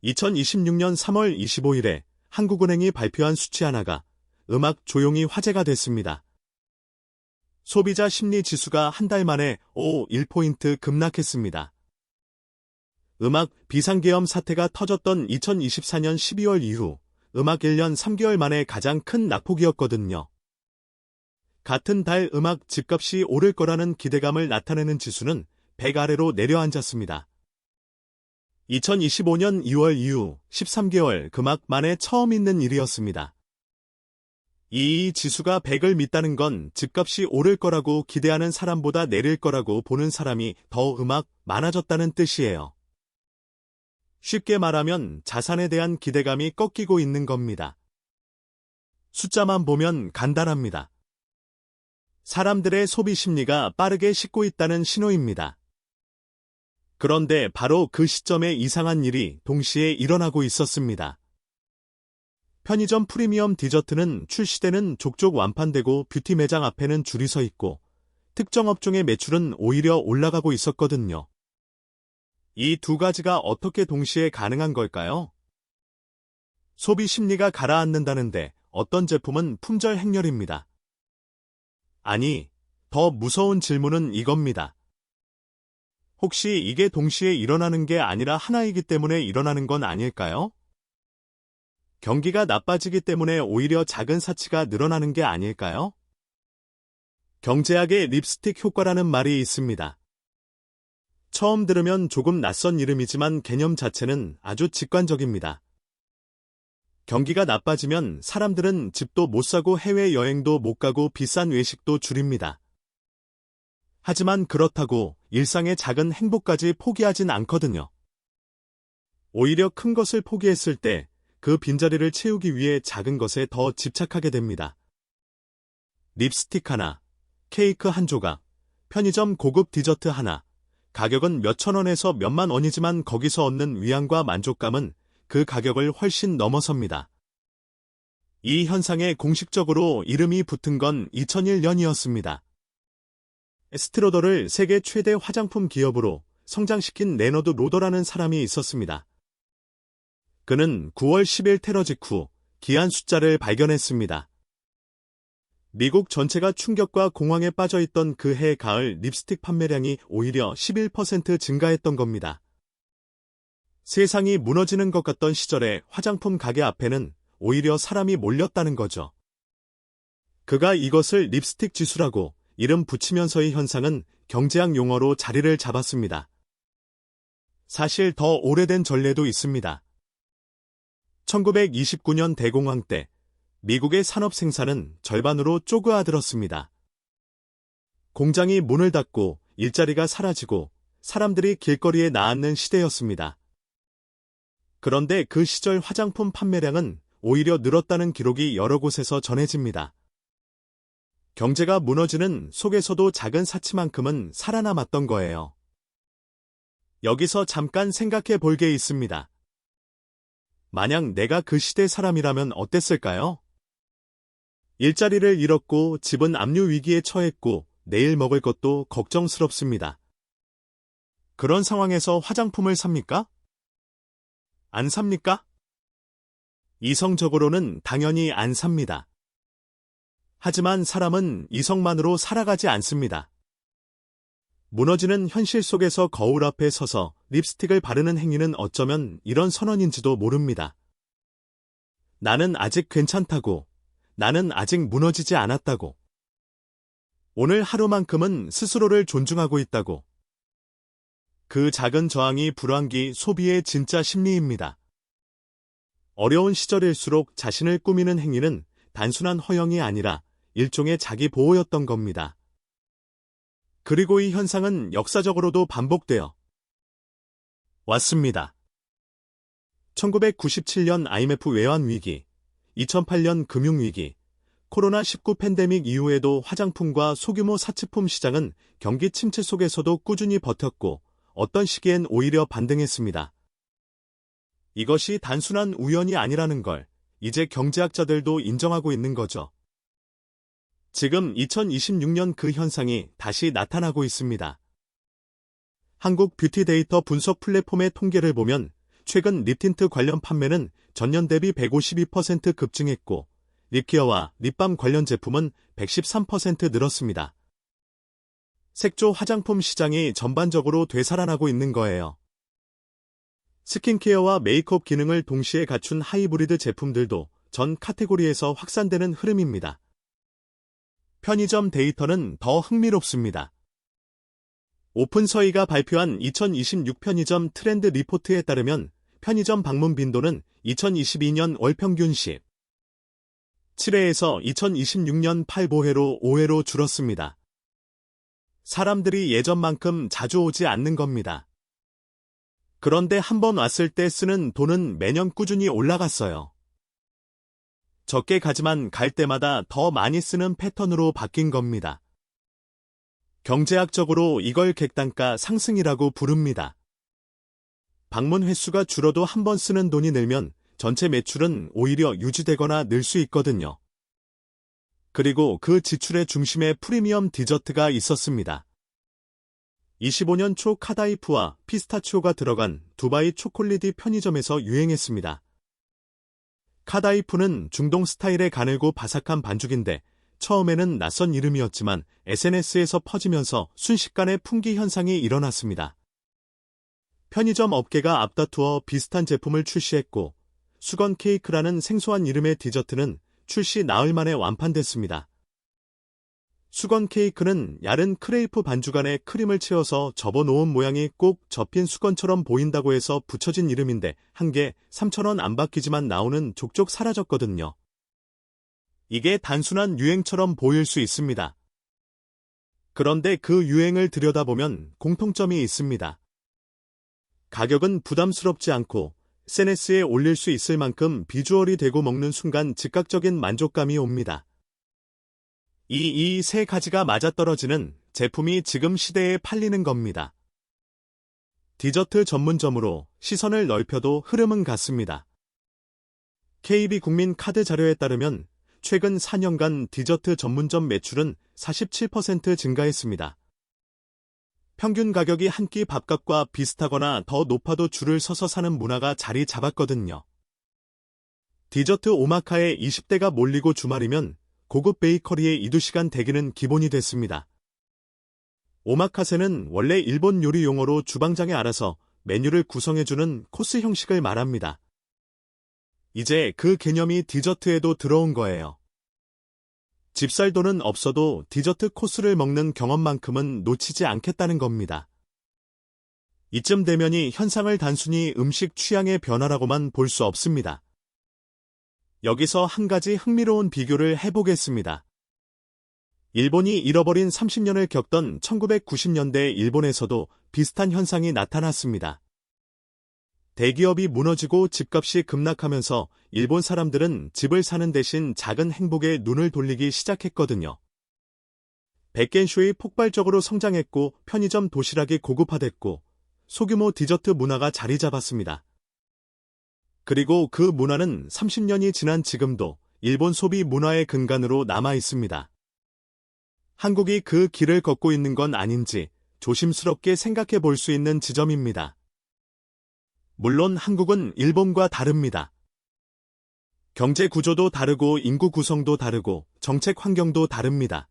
2026년 3월 25일에 한국은행이 발표한 수치 하나가 음악 조용히 화제가 됐습니다. 소비자 심리 지수가 한 달 만에 1포인트 급락했습니다. 음악 비상계엄 사태가 터졌던 2024년 12월 이후 음악 1년 3개월 만에 가장 큰 낙폭이었거든요. 같은 달 음악 집값이 오를 거라는 기대감을 나타내는 지수는 100 아래로 내려앉았습니다. 2025년 2월 이후 13개월 금악 만에 처음 있는 일이었습니다. 이 지수가 100을 믿다는 건 집값이 오를 거라고 기대하는 사람보다 내릴 거라고 보는 사람이 더 많아졌다는 뜻이에요. 쉽게 말하면 자산에 대한 기대감이 꺾이고 있는 겁니다. 숫자만 보면 간단합니다. 사람들의 소비 심리가 빠르게 식고 있다는 신호입니다. 그런데 바로 그 시점에 이상한 일이 동시에 일어나고 있었습니다. 편의점 프리미엄 디저트는 출시되는 족족 완판되고 뷰티 매장 앞에는 줄이 서 있고 특정 업종의 매출은 오히려 올라가고 있었거든요. 이 두 가지가 어떻게 동시에 가능한 걸까요? 소비 심리가 가라앉는다는데 어떤 제품은 품절 행렬입니다. 아니, 더 무서운 질문은 이겁니다. 혹시 이게 동시에 일어나는 게 아니라 하나이기 때문에 일어나는 건 아닐까요? 경기가 나빠지기 때문에 오히려 작은 사치가 늘어나는 게 아닐까요? 경제학의 립스틱 효과라는 말이 있습니다. 처음 들으면 조금 낯선 이름이지만 개념 자체는 아주 직관적입니다. 경기가 나빠지면 사람들은 집도 못 사고 해외여행도 못 가고 비싼 외식도 줄입니다. 하지만 그렇다고 일상의 작은 행복까지 포기하진 않거든요. 오히려 큰 것을 포기했을 때 그 빈자리를 채우기 위해 작은 것에 더 집착하게 됩니다. 립스틱 하나, 케이크 한 조각, 편의점 고급 디저트 하나, 가격은 몇천 원에서 몇만 원이지만 거기서 얻는 위안과 만족감은 그 가격을 훨씬 넘어섭니다. 이 현상에 공식적으로 이름이 붙은 건 2001년이었습니다. 에스트로더를 세계 최대 화장품 기업으로 성장시킨 레너드 로더라는 사람이 있었습니다. 그는 9월 10일 테러 직후 기한 숫자를 발견했습니다. 미국 전체가 충격과 공황에 빠져있던 그 해 가을 립스틱 판매량이 오히려 11% 증가했던 겁니다. 세상이 무너지는 것 같던 시절에 화장품 가게 앞에는 오히려 사람이 몰렸다는 거죠. 그가 이것을 립스틱 지수라고 이름 붙이면서의 현상은 경제학 용어로 자리를 잡았습니다. 사실 더 오래된 전례도 있습니다. 1929년 대공황 때 미국의 산업 생산은 절반으로 쪼그라들었습니다. 공장이 문을 닫고 일자리가 사라지고 사람들이 길거리에 나앉는 시대였습니다. 그런데 그 시절 화장품 판매량은 오히려 늘었다는 기록이 여러 곳에서 전해집니다. 경제가 무너지는 속에서도 작은 사치만큼은 살아남았던 거예요. 여기서 잠깐 생각해 볼 게 있습니다. 만약 내가 그 시대 사람이라면 어땠을까요? 일자리를 잃었고 집은 압류 위기에 처했고 내일 먹을 것도 걱정스럽습니다. 그런 상황에서 화장품을 삽니까? 안 삽니까? 이성적으로는 당연히 안 삽니다. 하지만 사람은 이성만으로 살아가지 않습니다. 무너지는 현실 속에서 거울 앞에 서서 립스틱을 바르는 행위는 어쩌면 이런 선언인지도 모릅니다. 나는 아직 괜찮다고, 나는 아직 무너지지 않았다고, 오늘 하루만큼은 스스로를 존중하고 있다고. 그 작은 저항이 불황기 소비의 진짜 심리입니다. 어려운 시절일수록 자신을 꾸미는 행위는 단순한 허영이 아니라 일종의 자기 보호였던 겁니다. 그리고 이 현상은 역사적으로도 반복되어 왔습니다. 1997년 IMF 외환위기, 2008년 금융위기, 코로나19 팬데믹 이후에도 화장품과 소규모 사치품 시장은 경기 침체 속에서도 꾸준히 버텼고 어떤 시기엔 오히려 반등했습니다. 이것이 단순한 우연이 아니라는 걸 이제 경제학자들도 인정하고 있는 거죠. 지금 2026년 그 현상이 다시 나타나고 있습니다. 한국 뷰티 데이터 분석 플랫폼의 통계를 보면 최근 립틴트 관련 판매는 전년 대비 152% 급증했고 립케어와 립밤 관련 제품은 113% 늘었습니다. 색조 화장품 시장이 전반적으로 되살아나고 있는 거예요. 스킨케어와 메이크업 기능을 동시에 갖춘 하이브리드 제품들도 전 카테고리에서 확산되는 흐름입니다. 편의점 데이터는 더 흥미롭습니다. 오픈서희가 발표한 2026 편의점 트렌드 리포트에 따르면 편의점 방문 빈도는 2022년 월 평균 17회에서 2026년 8보회로 5회로 줄었습니다. 사람들이 예전만큼 자주 오지 않는 겁니다. 그런데 한번 왔을 때 쓰는 돈은 매년 꾸준히 올라갔어요. 적게 가지만 갈 때마다 더 많이 쓰는 패턴으로 바뀐 겁니다. 경제학적으로 이걸 객단가 상승이라고 부릅니다. 방문 횟수가 줄어도 한 번 쓰는 돈이 늘면 전체 매출은 오히려 유지되거나 늘 수 있거든요. 그리고 그 지출의 중심에 프리미엄 디저트가 있었습니다. 25년 초 카다이프와 피스타치오가 들어간 두바이 초콜릿이 편의점에서 유행했습니다. 카다이프는 중동 스타일의 가늘고 바삭한 반죽인데 처음에는 낯선 이름이었지만 SNS에서 퍼지면서 순식간에 풍기 현상이 일어났습니다. 편의점 업계가 앞다투어 비슷한 제품을 출시했고 수건 케이크라는 생소한 이름의 디저트는 출시 나흘 만에 완판됐습니다. 수건 케이크는 얇은 크레이프 반죽 안에 크림을 채워서 접어놓은 모양이 꼭 접힌 수건처럼 보인다고 해서 붙여진 이름인데 한 개 3,000원 안 받기지만 나오는 족족 사라졌거든요. 이게 단순한 유행처럼 보일 수 있습니다. 그런데 그 유행을 들여다보면 공통점이 있습니다. 가격은 부담스럽지 않고 SNS에 올릴 수 있을 만큼 비주얼이 되고 먹는 순간 즉각적인 만족감이 옵니다. 이 세 가지가 맞아떨어지는 제품이 지금 시대에 팔리는 겁니다. 디저트 전문점으로 시선을 넓혀도 흐름은 같습니다. KB국민카드 자료에 따르면 최근 4년간 디저트 전문점 매출은 47% 증가했습니다. 평균 가격이 한 끼 밥값과 비슷하거나 더 높아도 줄을 서서 사는 문화가 자리 잡았거든요. 디저트 오마카에 20대가 몰리고 주말이면 고급 베이커리에 이두시간 대기는 기본이 됐습니다. 오마카세는 원래 일본 요리 용어로 주방장에 알아서 메뉴를 구성해주는 코스 형식을 말합니다. 이제 그 개념이 디저트에도 들어온 거예요. 집 살 돈은 없어도 디저트 코스를 먹는 경험만큼은 놓치지 않겠다는 겁니다. 이쯤 되면이 현상을 단순히 음식 취향의 변화라고만 볼 수 없습니다. 여기서 한 가지 흥미로운 비교를 해보겠습니다. 일본이 잃어버린 30년을 겪던 1990년대 일본에서도 비슷한 현상이 나타났습니다. 대기업이 무너지고 집값이 급락하면서 일본 사람들은 집을 사는 대신 작은 행복에 눈을 돌리기 시작했거든요. 백겐쇼이 폭발적으로 성장했고 편의점 도시락이 고급화됐고 소규모 디저트 문화가 자리 잡았습니다. 그리고 그 문화는 30년이 지난 지금도 일본 소비 문화의 근간으로 남아 있습니다. 한국이 그 길을 걷고 있는 건 아닌지 조심스럽게 생각해 볼 수 있는 지점입니다. 물론 한국은 일본과 다릅니다. 경제 구조도 다르고 인구 구성도 다르고 정책 환경도 다릅니다.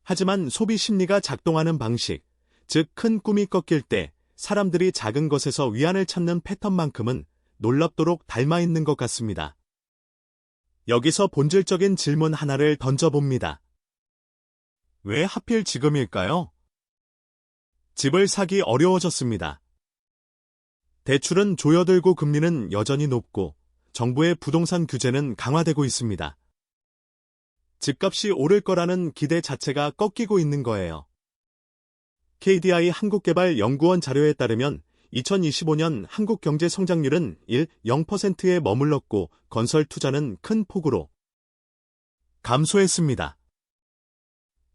하지만 소비 심리가 작동하는 방식, 즉 큰 꿈이 꺾일 때 사람들이 작은 것에서 위안을 찾는 패턴만큼은 놀랍도록 닮아 있는 것 같습니다. 여기서 본질적인 질문 하나를 던져봅니다. 왜 하필 지금일까요? 집을 사기 어려워졌습니다. 대출은 조여들고 금리는 여전히 높고 정부의 부동산 규제는 강화되고 있습니다. 집값이 오를 거라는 기대 자체가 꺾이고 있는 거예요. KDI 한국개발연구원 자료에 따르면 2025년 한국 경제 성장률은 0%에 머물렀고 건설 투자는 큰 폭으로 감소했습니다.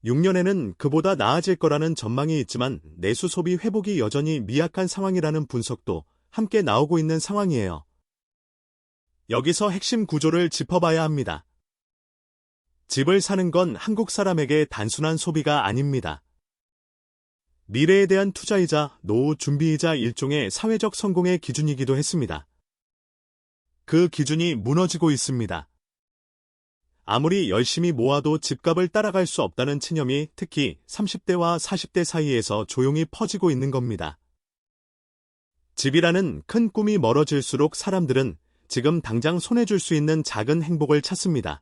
6년에는 그보다 나아질 거라는 전망이 있지만 내수 소비 회복이 여전히 미약한 상황이라는 분석도 함께 나오고 있는 상황이에요. 여기서 핵심 구조를 짚어봐야 합니다. 집을 사는 건 한국 사람에게 단순한 소비가 아닙니다. 미래에 대한 투자이자 노후 준비이자 일종의 사회적 성공의 기준이기도 했습니다. 그 기준이 무너지고 있습니다. 아무리 열심히 모아도 집값을 따라갈 수 없다는 체념이 특히 30대와 40대 사이에서 조용히 퍼지고 있는 겁니다. 집이라는 큰 꿈이 멀어질수록 사람들은 지금 당장 손에 줄 수 있는 작은 행복을 찾습니다.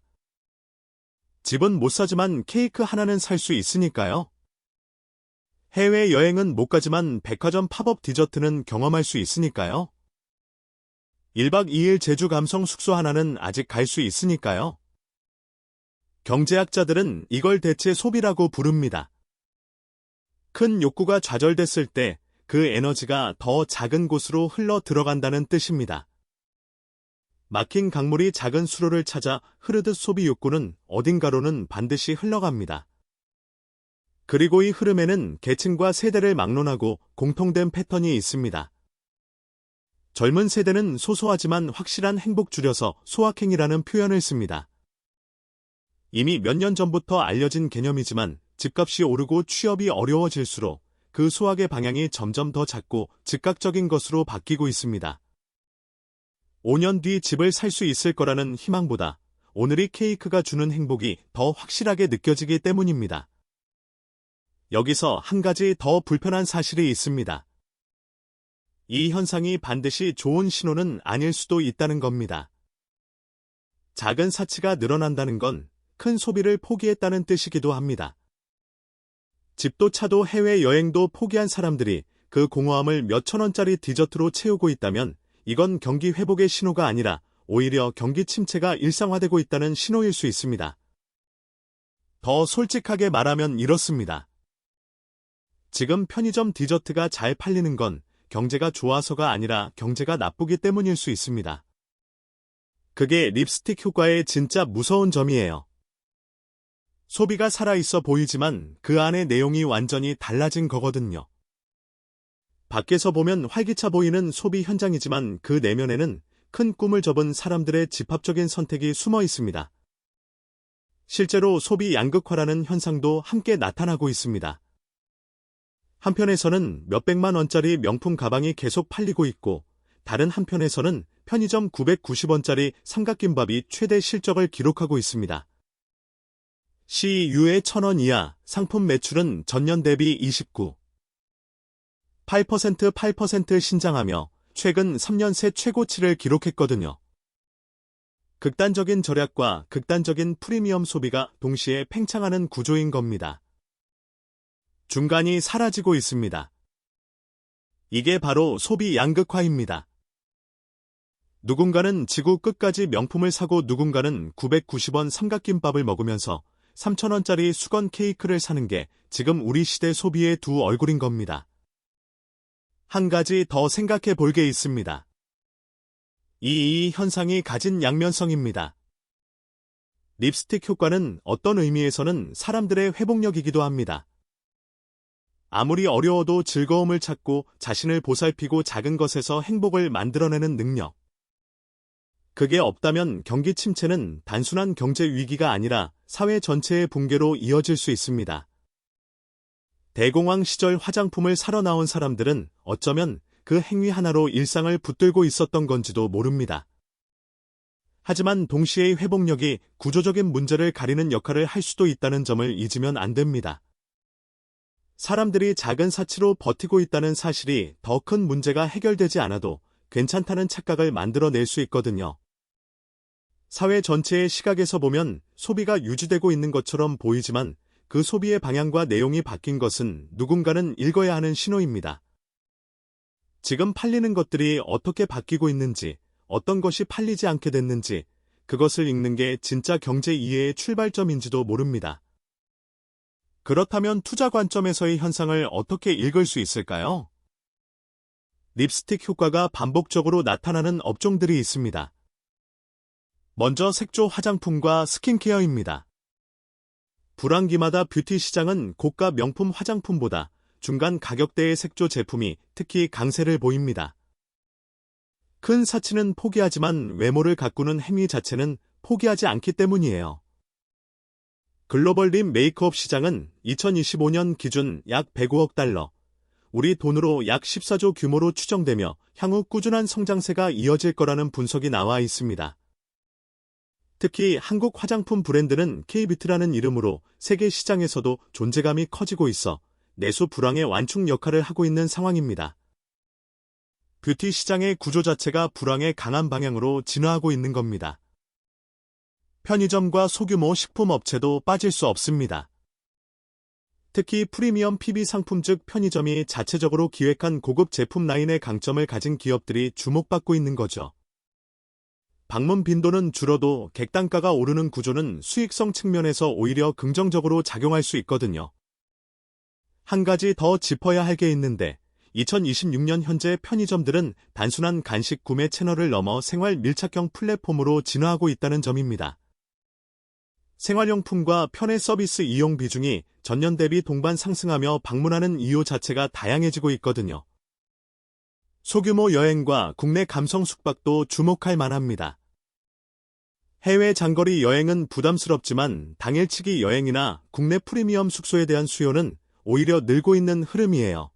집은 못 사지만 케이크 하나는 살 수 있으니까요. 해외여행은 못 가지만 백화점 팝업 디저트는 경험할 수 있으니까요. 1박 2일 제주 감성 숙소 하나는 아직 갈 수 있으니까요. 경제학자들은 이걸 대체 소비라고 부릅니다. 큰 욕구가 좌절됐을 때 그 에너지가 더 작은 곳으로 흘러 들어간다는 뜻입니다. 막힌 강물이 작은 수로를 찾아 흐르듯 소비 욕구는 어딘가로는 반드시 흘러갑니다. 그리고 이 흐름에는 계층과 세대를 막론하고 공통된 패턴이 있습니다. 젊은 세대는 소소하지만 확실한 행복 줄여서 소확행이라는 표현을 씁니다. 이미 몇 년 전부터 알려진 개념이지만 집값이 오르고 취업이 어려워질수록 그 소확의 방향이 점점 더 작고 즉각적인 것으로 바뀌고 있습니다. 5년 뒤 집을 살 수 있을 거라는 희망보다 오늘이 케이크가 주는 행복이 더 확실하게 느껴지기 때문입니다. 여기서 한 가지 더 불편한 사실이 있습니다. 이 현상이 반드시 좋은 신호는 아닐 수도 있다는 겁니다. 작은 사치가 늘어난다는 건 큰 소비를 포기했다는 뜻이기도 합니다. 집도 차도 해외여행도 포기한 사람들이 그 공허함을 몇천 원짜리 디저트로 채우고 있다면 이건 경기 회복의 신호가 아니라 오히려 경기 침체가 일상화되고 있다는 신호일 수 있습니다. 더 솔직하게 말하면 이렇습니다. 지금 편의점 디저트가 잘 팔리는 건 경제가 좋아서가 아니라 경제가 나쁘기 때문일 수 있습니다. 그게 립스틱 효과의 진짜 무서운 점이에요. 소비가 살아있어 보이지만 그 안의 내용이 완전히 달라진 거거든요. 밖에서 보면 활기차 보이는 소비 현장이지만 그 내면에는 큰 꿈을 접은 사람들의 집합적인 선택이 숨어 있습니다. 실제로 소비 양극화라는 현상도 함께 나타나고 있습니다. 한편에서는 몇백만 원짜리 명품 가방이 계속 팔리고 있고 다른 한편에서는 편의점 990원짜리 삼각김밥이 최대 실적을 기록하고 있습니다. CU의 1,000원 이하 상품 매출은 전년 대비 8% 신장하며 최근 3년 새 최고치를 기록했거든요. 극단적인 절약과 극단적인 프리미엄 소비가 동시에 팽창하는 구조인 겁니다. 중간이 사라지고 있습니다. 이게 바로 소비 양극화입니다. 누군가는 지구 끝까지 명품을 사고 누군가는 990원 삼각김밥을 먹으면서 3,000원짜리 수건 케이크를 사는 게 지금 우리 시대 소비의 두 얼굴인 겁니다. 한 가지 더 생각해 볼 게 있습니다. 이 현상이 가진 양면성입니다. 립스틱 효과는 어떤 의미에서는 사람들의 회복력이기도 합니다. 아무리 어려워도 즐거움을 찾고 자신을 보살피고 작은 것에서 행복을 만들어내는 능력. 그게 없다면 경기 침체는 단순한 경제 위기가 아니라 사회 전체의 붕괴로 이어질 수 있습니다. 대공황 시절 화장품을 사러 나온 사람들은 어쩌면 그 행위 하나로 일상을 붙들고 있었던 건지도 모릅니다. 하지만 동시에 회복력이 구조적인 문제를 가리는 역할을 할 수도 있다는 점을 잊으면 안 됩니다. 사람들이 작은 사치로 버티고 있다는 사실이 더 큰 문제가 해결되지 않아도 괜찮다는 착각을 만들어낼 수 있거든요. 사회 전체의 시각에서 보면 소비가 유지되고 있는 것처럼 보이지만 그 소비의 방향과 내용이 바뀐 것은 누군가는 읽어야 하는 신호입니다. 지금 팔리는 것들이 어떻게 바뀌고 있는지, 어떤 것이 팔리지 않게 됐는지, 그것을 읽는 게 진짜 경제 이해의 출발점인지도 모릅니다. 그렇다면 투자 관점에서의 현상을 어떻게 읽을 수 있을까요? 립스틱 효과가 반복적으로 나타나는 업종들이 있습니다. 먼저 색조 화장품과 스킨케어입니다. 불황기마다 뷰티 시장은 고가 명품 화장품보다 중간 가격대의 색조 제품이 특히 강세를 보입니다. 큰 사치는 포기하지만 외모를 가꾸는 행위 자체는 포기하지 않기 때문이에요. 글로벌 립 메이크업 시장은 2025년 기준 약 105억 달러, 우리 돈으로 약 14조 규모로 추정되며 향후 꾸준한 성장세가 이어질 거라는 분석이 나와 있습니다. 특히 한국 화장품 브랜드는 K뷰티라는 이름으로 세계 시장에서도 존재감이 커지고 있어 내수 불황의 완충 역할을 하고 있는 상황입니다. 뷰티 시장의 구조 자체가 불황의 강한 방향으로 진화하고 있는 겁니다. 편의점과 소규모 식품업체도 빠질 수 없습니다. 특히 프리미엄 PB 상품 즉 편의점이 자체적으로 기획한 고급 제품 라인의 강점을 가진 기업들이 주목받고 있는 거죠. 방문 빈도는 줄어도 객단가가 오르는 구조는 수익성 측면에서 오히려 긍정적으로 작용할 수 있거든요. 한 가지 더 짚어야 할 게 있는데 2026년 현재 편의점들은 단순한 간식 구매 채널을 넘어 생활 밀착형 플랫폼으로 진화하고 있다는 점입니다. 생활용품과 편의 서비스 이용 비중이 전년 대비 동반 상승하며 방문하는 이유 자체가 다양해지고 있거든요. 소규모 여행과 국내 감성 숙박도 주목할 만합니다. 해외 장거리 여행은 부담스럽지만 당일치기 여행이나 국내 프리미엄 숙소에 대한 수요는 오히려 늘고 있는 흐름이에요.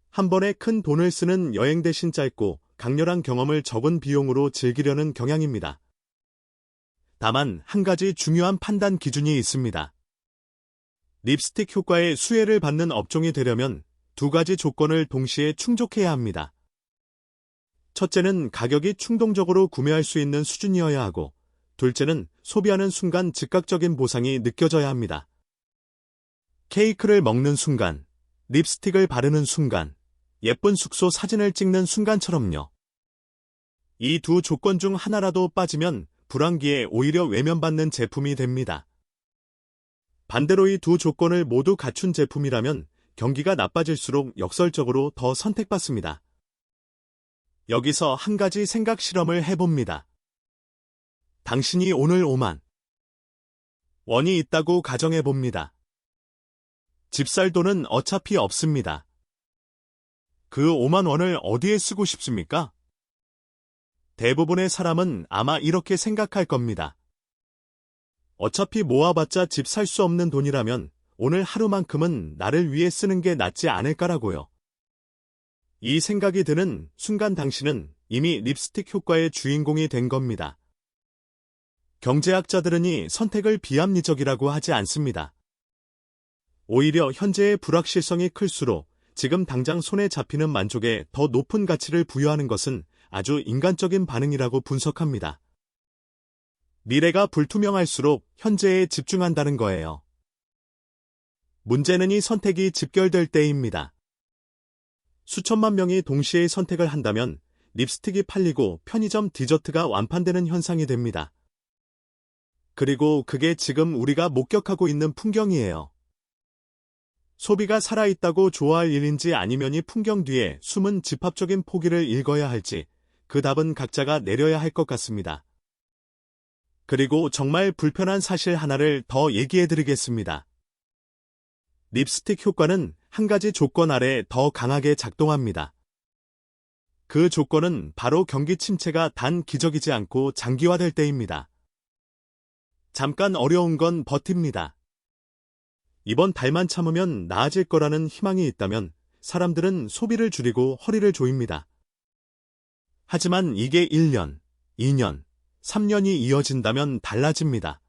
한 번에 큰 돈을 쓰는 여행 대신 짧고 강렬한 경험을 적은 비용으로 즐기려는 경향입니다. 다만 한 가지 중요한 판단 기준이 있습니다. 립스틱 효과의 수혜를 받는 업종이 되려면 두 가지 조건을 동시에 충족해야 합니다. 첫째는 가격이 충동적으로 구매할 수 있는 수준이어야 하고, 둘째는 소비하는 순간 즉각적인 보상이 느껴져야 합니다. 케이크를 먹는 순간, 립스틱을 바르는 순간, 예쁜 숙소 사진을 찍는 순간처럼요. 이 두 조건 중 하나라도 빠지면 불황기에 오히려 외면받는 제품이 됩니다. 반대로 이 두 조건을 모두 갖춘 제품이라면 경기가 나빠질수록 역설적으로 더 선택받습니다. 여기서 한 가지 생각 실험을 해봅니다. 당신이 오늘 5만 원이 있다고 가정해봅니다. 집 살 돈은 어차피 없습니다. 그 5만 원을 어디에 쓰고 싶습니까? 대부분의 사람은 아마 이렇게 생각할 겁니다. 어차피 모아봤자 집 살 수 없는 돈이라면 오늘 하루만큼은 나를 위해 쓰는 게 낫지 않을까라고요. 이 생각이 드는 순간 당신은 이미 립스틱 효과의 주인공이 된 겁니다. 경제학자들은 이 선택을 비합리적이라고 하지 않습니다. 오히려 현재의 불확실성이 클수록 지금 당장 손에 잡히는 만족에 더 높은 가치를 부여하는 것은 아주 인간적인 반응이라고 분석합니다. 미래가 불투명할수록 현재에 집중한다는 거예요. 문제는 이 선택이 집결될 때입니다. 수천만 명이 동시에 선택을 한다면 립스틱이 팔리고 편의점 디저트가 완판되는 현상이 됩니다. 그리고 그게 지금 우리가 목격하고 있는 풍경이에요. 소비가 살아있다고 좋아할 일인지 아니면 이 풍경 뒤에 숨은 집합적인 포기를 읽어야 할지 그 답은 각자가 내려야 할 것 같습니다. 그리고 정말 불편한 사실 하나를 더 얘기해드리겠습니다. 립스틱 효과는 한 가지 조건 아래 더 강하게 작동합니다. 그 조건은 바로 경기 침체가 단 기적이지 않고 장기화될 때입니다. 잠깐 어려운 건 버팁니다. 이번 달만 참으면 나아질 거라는 희망이 있다면 사람들은 소비를 줄이고 허리를 조입니다. 하지만 이게 1년, 2년, 3년이 이어진다면 달라집니다.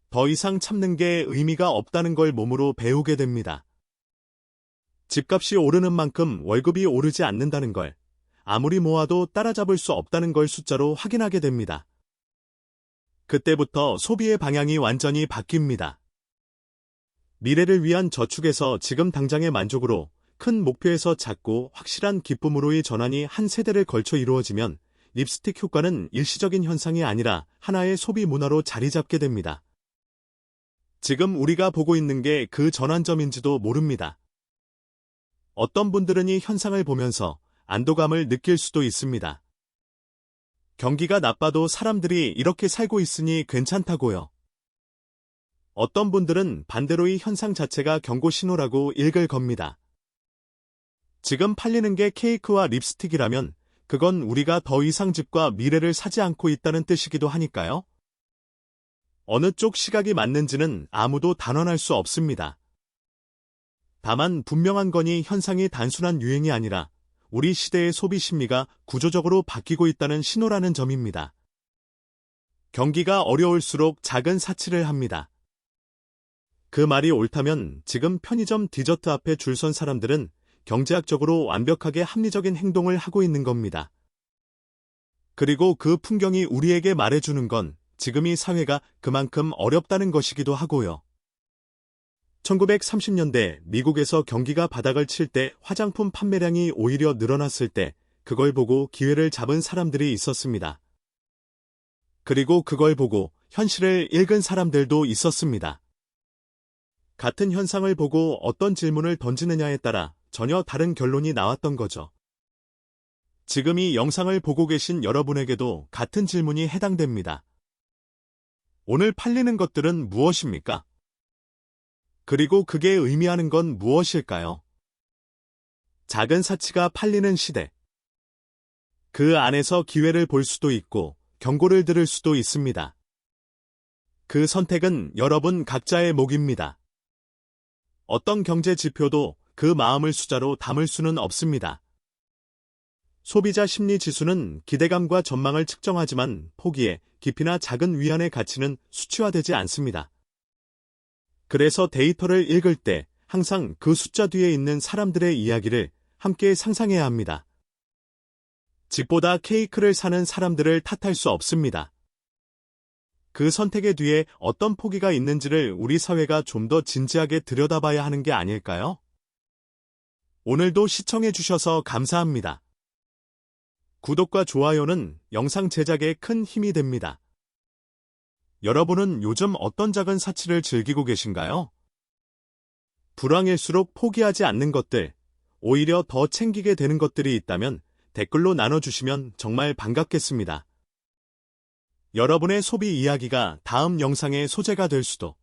더 이상 참는 게 의미가 없다는 걸 몸으로 배우게 됩니다. 집값이 오르는 만큼 월급이 오르지 않는다는 걸, 아무리 모아도 따라잡을 수 없다는 걸 숫자로 확인하게 됩니다. 그때부터 소비의 방향이 완전히 바뀝니다. 미래를 위한 저축에서 지금 당장의 만족으로, 큰 목표에서 작고 확실한 기쁨으로의 전환이 한 세대를 걸쳐 이루어지면 립스틱 효과는 일시적인 현상이 아니라 하나의 소비 문화로 자리 잡게 됩니다. 지금 우리가 보고 있는 게 그 전환점인지도 모릅니다. 어떤 분들은 이 현상을 보면서 안도감을 느낄 수도 있습니다. 경기가 나빠도 사람들이 이렇게 살고 있으니 괜찮다고요. 어떤 분들은 반대로 이 현상 자체가 경고 신호라고 읽을 겁니다. 지금 팔리는 게 케이크와 립스틱이라면 그건 우리가 더 이상 집과 미래를 사지 않고 있다는 뜻이기도 하니까요. 어느 쪽 시각이 맞는지는 아무도 단언할 수 없습니다. 다만 분명한 거니 현상이 단순한 유행이 아니라 우리 시대의 소비 심리가 구조적으로 바뀌고 있다는 신호라는 점입니다. 경기가 어려울수록 작은 사치를 합니다. 그 말이 옳다면 지금 편의점 디저트 앞에 줄 선 사람들은 경제학적으로 완벽하게 합리적인 행동을 하고 있는 겁니다. 그리고 그 풍경이 우리에게 말해주는 건 지금 이 사회가 그만큼 어렵다는 것이기도 하고요. 1930년대 미국에서 경기가 바닥을 칠 때 화장품 판매량이 오히려 늘어났을 때 그걸 보고 기회를 잡은 사람들이 있었습니다. 그리고 그걸 보고 현실을 읽은 사람들도 있었습니다. 같은 현상을 보고 어떤 질문을 던지느냐에 따라 전혀 다른 결론이 나왔던 거죠. 지금 이 영상을 보고 계신 여러분에게도 같은 질문이 해당됩니다. 오늘 팔리는 것들은 무엇입니까? 그리고 그게 의미하는 건 무엇일까요? 작은 사치가 팔리는 시대. 그 안에서 기회를 볼 수도 있고 경고를 들을 수도 있습니다. 그 선택은 여러분 각자의 몫입니다. 어떤 경제 지표도 그 마음을 숫자로 담을 수는 없습니다. 소비자 심리 지수는 기대감과 전망을 측정하지만 포기의 깊이나 작은 위안의 가치는 수치화되지 않습니다. 그래서 데이터를 읽을 때 항상 그 숫자 뒤에 있는 사람들의 이야기를 함께 상상해야 합니다. 집보다 케이크를 사는 사람들을 탓할 수 없습니다. 그 선택의 뒤에 어떤 포기가 있는지를 우리 사회가 좀 더 진지하게 들여다봐야 하는 게 아닐까요? 오늘도 시청해 주셔서 감사합니다. 구독과 좋아요는 영상 제작에 큰 힘이 됩니다. 여러분은 요즘 어떤 작은 사치를 즐기고 계신가요? 불황일수록 포기하지 않는 것들, 오히려 더 챙기게 되는 것들이 있다면 댓글로 나눠주시면 정말 반갑겠습니다. 여러분의 소비 이야기가 다음 영상의 소재가 될 수도.